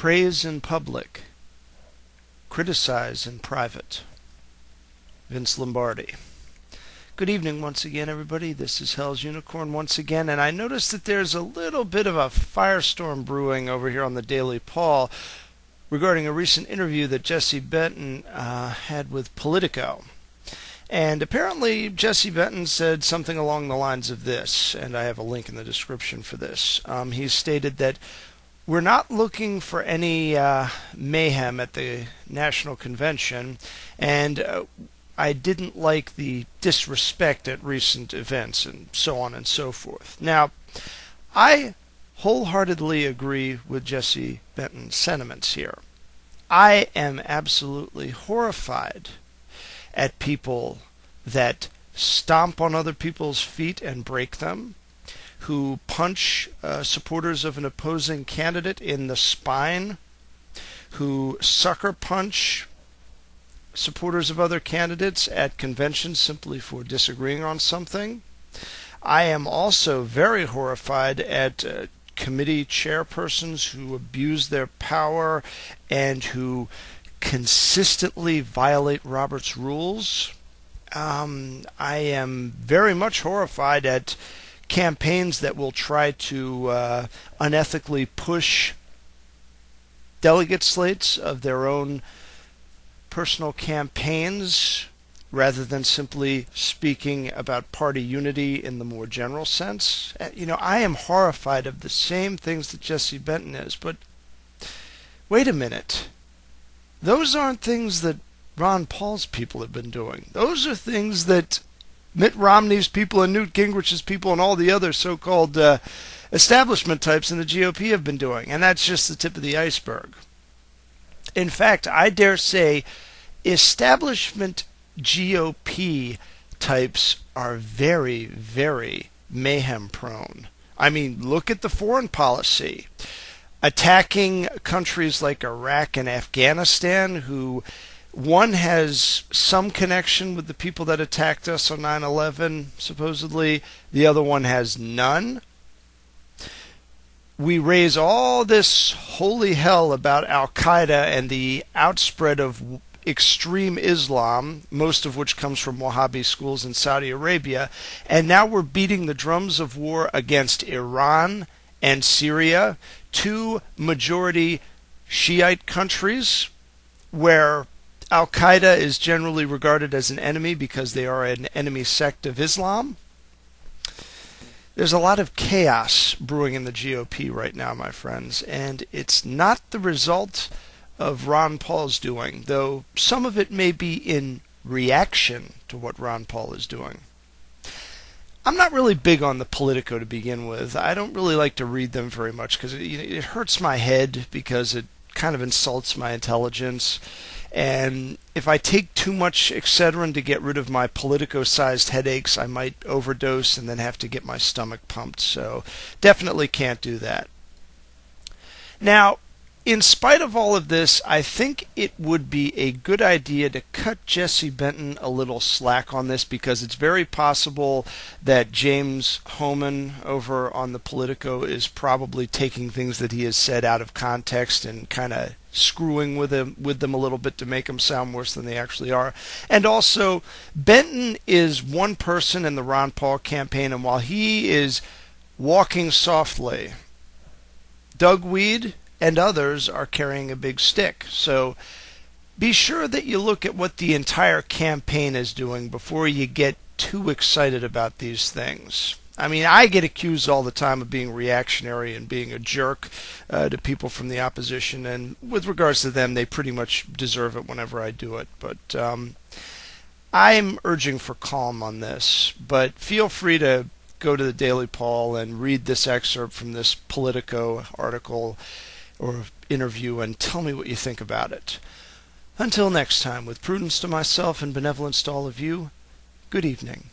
Praise in public, criticize in private. Vince Lombardi. Good evening once again, everybody. This is Hell's Unicorn once again, and I noticed that there's a little bit of a firestorm brewing over here on the Daily Paul regarding a recent interview that Jesse Benton had with Politico. And apparently Jesse Benton said something along the lines of this, and I have a link in the description for this. He stated that we're not looking for any mayhem at the National Convention, and I didn't like the disrespect at recent events, and so on and so forth. Now, I wholeheartedly agree with Jesse Benton's sentiments here. I am absolutely horrified at people that stomp on other people's feet and break them, who punch supporters of an opposing candidate in the spine, who sucker punch supporters of other candidates at conventions simply for disagreeing on something. I am also very horrified at committee chairpersons who abuse their power and who consistently violate Robert's rules. I am very much horrified at campaigns that will try to unethically push delegate slates of their own personal campaigns rather than simply speaking about party unity in the more general sense. I am horrified of the same things that Jesse Benton is, but wait a minute. Those aren't things that Ron Paul's people have been doing. Those are things that Mitt Romney's people and Newt Gingrich's people and all the other so-called establishment types in the GOP have been doing, and that's just the tip of the iceberg. In fact, I dare say establishment GOP types are very, very mayhem prone. I mean, look at the foreign policy. Attacking countries like Iraq and Afghanistan, who one has some connection with the people that attacked us on 9/11, supposedly. The other one has none. We raise all this holy hell about Al-Qaeda and the outspread of extreme Islam, most of which comes from Wahhabi schools in Saudi Arabia, and now we're beating the drums of war against Iran and Syria, two majority Shiite countries where Al-Qaeda is generally regarded as an enemy because they are an enemy sect of Islam. There's a lot of chaos brewing in the GOP right now, my friends, and it's not the result of Ron Paul's doing, though some of it may be in reaction to what Ron Paul is doing. I'm not really big on the Politico to begin with. I don't really like to read them very much because it hurts my head because it kind of insults my intelligence. And if I take too much Excedrin to get rid of my Politico-sized headaches, I might overdose and then have to get my stomach pumped. So definitely can't do that. Now, in spite of all of this, I think it would be a good idea to cut Jesse Benton a little slack on this, because it's very possible that James Hohmann over on the Politico is probably taking things that he has said out of context and kind of screwing with them a little bit to make them sound worse than they actually are. And also, Benton is one person in the Ron Paul campaign, and while he is walking softly, Doug Weed and others are carrying a big stick. So be sure that you look at what the entire campaign is doing before you get too excited about these things. I mean, I get accused all the time of being reactionary and being a jerk to people from the opposition, and with regards to them, they pretty much deserve it whenever I do it. But I'm urging for calm on this, but feel free to go to the Daily Paul and read this excerpt from this Politico article or interview and tell me what you think about it. Until next time, with prudence to myself and benevolence to all of you, good evening.